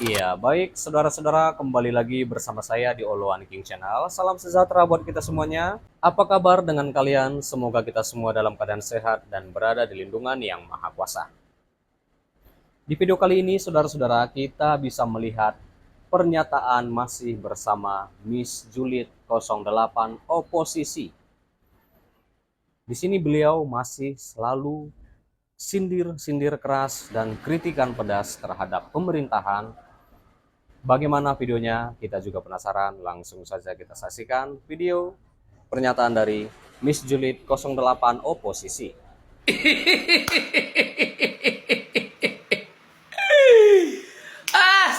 Iya, baik saudara-saudara, kembali lagi bersama saya di Oloan King Channel. Salam sejahtera buat kita semuanya. Apa kabar dengan kalian? Semoga kita semua dalam keadaan sehat dan berada di lindungan yang Maha Kuasa. Di video kali ini, saudara-saudara, kita bisa melihat pernyataan masih bersama Miss Julid 08 oposisi. Di sini beliau masih selalu sindir-sindir keras dan kritikan pedas terhadap pemerintahan. Bagaimana videonya? Kita juga penasaran. Langsung saja kita saksikan video pernyataan dari Miss Julid 08 oposisi.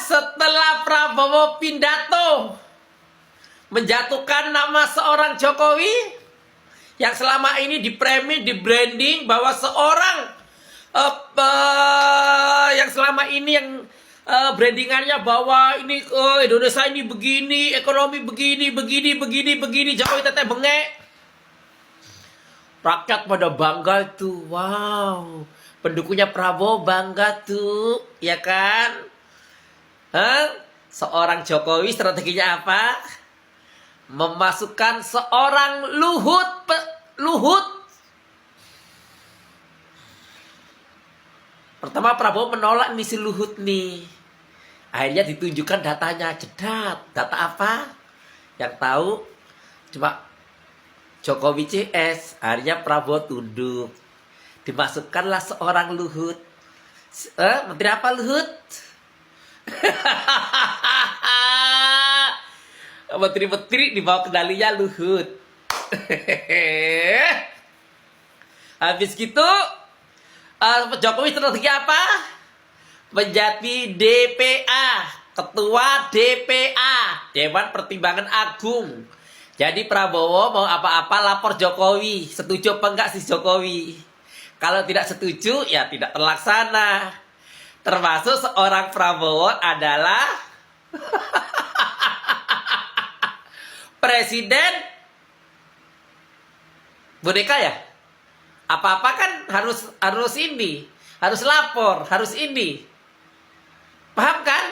Setelah Prabowo pidato menjatuhkan nama seorang Jokowi yang selama ini dipremi, di branding bahwa seorang yang selama ini yang brandingannya bahwa ini Indonesia ini begini, ekonomi begini, Jokowi teteh bengek. Rakyat pada bangga tuh, wow, pendukungnya Prabowo bangga tuh, ya kan? Seorang Jokowi strateginya apa? Memasukkan seorang Luhut. Pertama Prabowo menolak misi Luhut nih. Akhirnya ditunjukkan datanya, jedat. Data apa? Yang tahu cuma Jokowi CS. Akhirnya Prabowo tunduk. Dimasukkanlah seorang Luhut. Menteri apa Luhut? Menteri-menteri di bawah kendalinya Luhut. Habis gitu Jokowi strategi apa? Menjadi DPA, Ketua DPA, Dewan Pertimbangan Agung. Jadi Prabowo mau apa-apa lapor Jokowi. Setuju apa enggak sih Jokowi? Kalau tidak setuju ya tidak terlaksana. Termasuk seorang Prabowo adalah presiden boneka ya. Apa-apa kan harus ini, harus lapor, harus ini. Paham kan?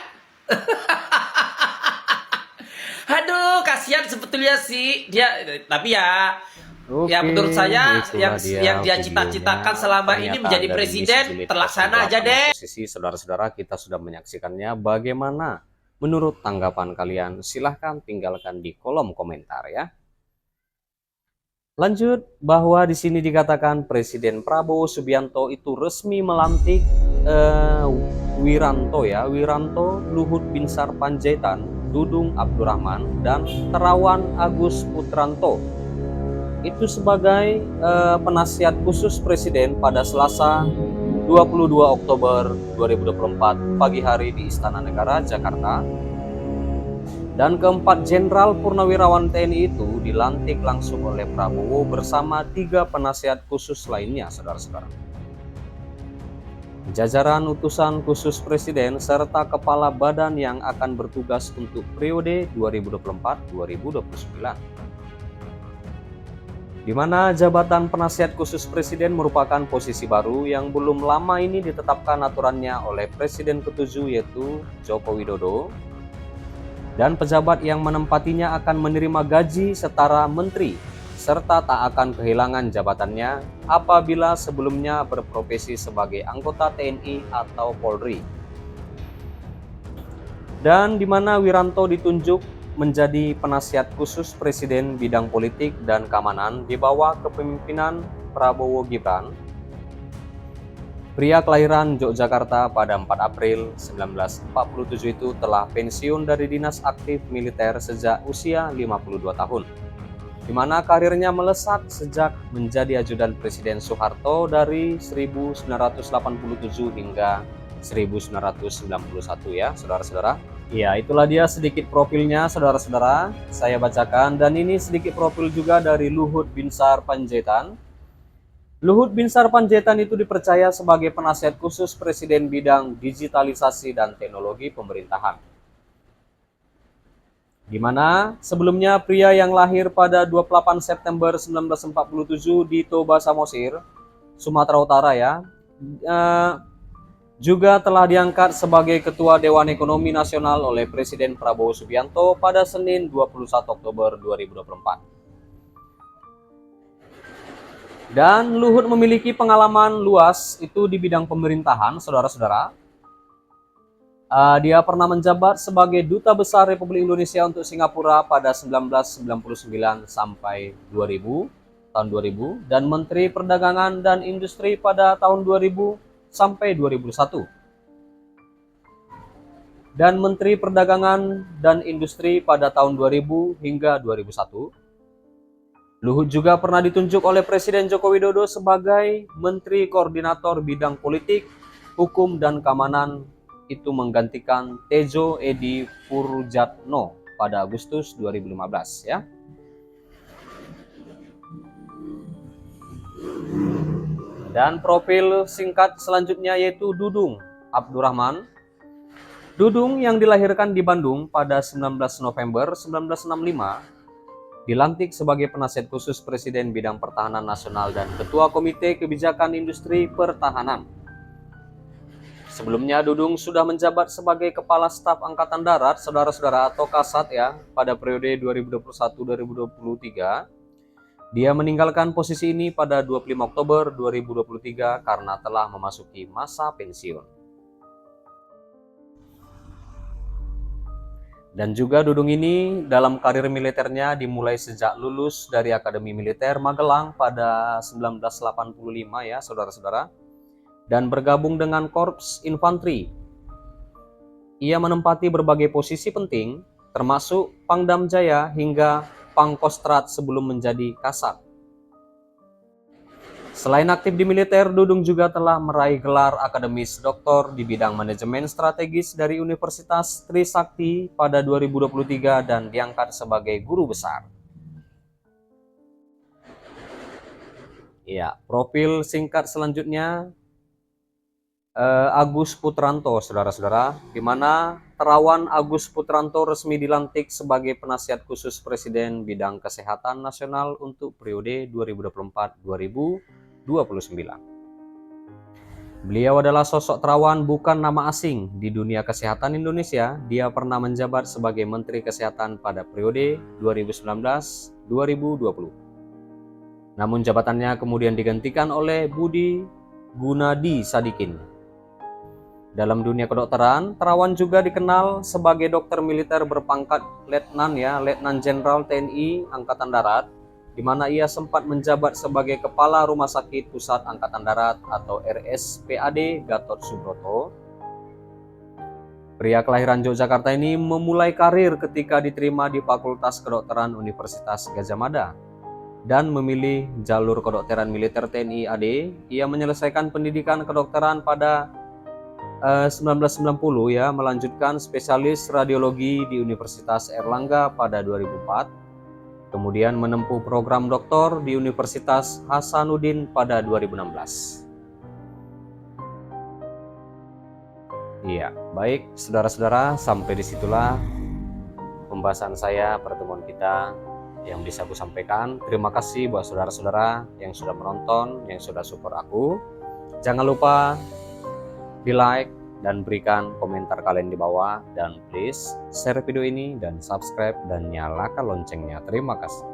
Aduh, kasihan sebetulnya sih dia, tapi ya ya menurut saya yang dia cita-citakan selama ini menjadi presiden terlaksana aja deh. Posisi saudara-saudara, kita sudah menyaksikannya. Bagaimana menurut tanggapan kalian? Silahkan tinggalkan di kolom komentar ya. Lanjut, bahwa di sini dikatakan Presiden Prabowo Subianto itu resmi melantik Wiranto, Luhut Binsar Panjaitan, Dudung Abdurrahman, dan Terawan Agus Putranto itu sebagai penasihat khusus Presiden pada Selasa 22 Oktober 2024 pagi hari di Istana Negara, Jakarta. Dan keempat Jenderal Purnawirawan TNI itu dilantik langsung oleh Prabowo bersama 3 penasihat khusus lainnya, saudara-saudara. Jajaran utusan khusus Presiden serta kepala badan yang akan bertugas untuk periode 2024-2029. Di mana jabatan penasihat khusus Presiden merupakan posisi baru yang belum lama ini ditetapkan aturannya oleh Presiden ke-7 yaitu Joko Widodo. Dan pejabat yang menempatinya akan menerima gaji setara menteri, serta tak akan kehilangan jabatannya apabila sebelumnya berprofesi sebagai anggota TNI atau Polri. Dan di mana Wiranto ditunjuk menjadi penasihat khusus Presiden bidang politik dan keamanan di bawah kepemimpinan Prabowo Gibran. Pria kelahiran Yogyakarta pada 4 April 1947 itu telah pensiun dari dinas aktif militer sejak usia 52 tahun, di mana karirnya melesat sejak menjadi ajudan Presiden Soeharto dari 1987 hingga 1991 ya, saudara-saudara. Ya, itulah dia sedikit profilnya, saudara-saudara. Saya bacakan, dan ini sedikit profil juga dari Luhut Binsar Panjaitan. Luhut Binsar Panjaitan itu dipercaya sebagai penasihat khusus Presiden bidang digitalisasi dan teknologi pemerintahan. Di mana sebelumnya pria yang lahir pada 28 September 1947 di Toba Samosir, Sumatera Utara ya, juga telah diangkat sebagai Ketua Dewan Ekonomi Nasional oleh Presiden Prabowo Subianto pada Senin 21 Oktober 2024. Dan Luhut memiliki pengalaman luas itu di bidang pemerintahan, saudara-saudara. Dia pernah menjabat sebagai Duta Besar Republik Indonesia untuk Singapura pada 1999 sampai 2000, tahun 2000, dan Menteri Perdagangan dan Industri pada tahun 2000 sampai 2001. Dan Menteri Perdagangan dan Industri pada tahun 2000 hingga 2001. Luhut juga pernah ditunjuk oleh Presiden Joko Widodo sebagai Menteri Koordinator Bidang Politik, Hukum, dan Keamanan, itu menggantikan Tejo Edi Purjatno pada Agustus 2015 ya. Dan profil singkat selanjutnya yaitu Dudung Abdurrahman. Dudung yang dilahirkan di Bandung pada 19 November 1965, dilantik sebagai penasihat khusus Presiden bidang pertahanan nasional dan Ketua Komite Kebijakan Industri Pertahanan. Sebelumnya Dudung sudah menjabat sebagai Kepala Staf Angkatan Darat, saudara-saudara, atau Kasat ya, pada periode 2021-2023. Dia meninggalkan posisi ini pada 25 Oktober 2023 karena telah memasuki masa pensiun. Dan juga Dudung ini dalam karir militernya dimulai sejak lulus dari Akademi Militer Magelang pada 1985 ya, saudara-saudara, dan bergabung dengan Korps Infanteri. Ia menempati berbagai posisi penting, termasuk Pangdam Jaya hingga Pangkostrat sebelum menjadi Kasat. Selain aktif di militer, Dudung juga telah meraih gelar akademis doktor di bidang manajemen strategis dari Universitas Trisakti pada 2023 dan diangkat sebagai guru besar. Ya, profil singkat selanjutnya Agus Putranto, saudara-saudara, di mana Terawan Agus Putranto resmi dilantik sebagai penasihat khusus Presiden bidang kesehatan nasional untuk periode 2024-2029. Beliau adalah sosok Terawan bukan nama asing di dunia kesehatan Indonesia. Dia pernah menjabat sebagai Menteri Kesehatan pada periode 2019-2020. Namun jabatannya kemudian digantikan oleh Budi Gunadi Sadikin. Dalam dunia kedokteran, Terawan juga dikenal sebagai dokter militer berpangkat Letnan ya, Letnan Jenderal TNI Angkatan Darat, di mana ia sempat menjabat sebagai Kepala Rumah Sakit Pusat Angkatan Darat atau RSPAD Gatot Subroto. Pria kelahiran Yogyakarta ini memulai karir ketika diterima di Fakultas Kedokteran Universitas Gadjah Mada dan memilih jalur kedokteran militer TNI AD. Ia menyelesaikan pendidikan kedokteran pada 1990 ya, melanjutkan spesialis radiologi di Universitas Erlangga pada 2004, kemudian menempuh program doktor di Universitas Hasanuddin pada 2016. Iya, baik saudara-saudara, sampai disitulah pembahasan saya, pertemuan kita yang bisa aku sampaikan. Terima kasih buat saudara-saudara yang sudah menonton, yang sudah support aku. Jangan lupa di like dan berikan komentar kalian di bawah, dan please share video ini dan subscribe dan nyalakan loncengnya. Terima kasih.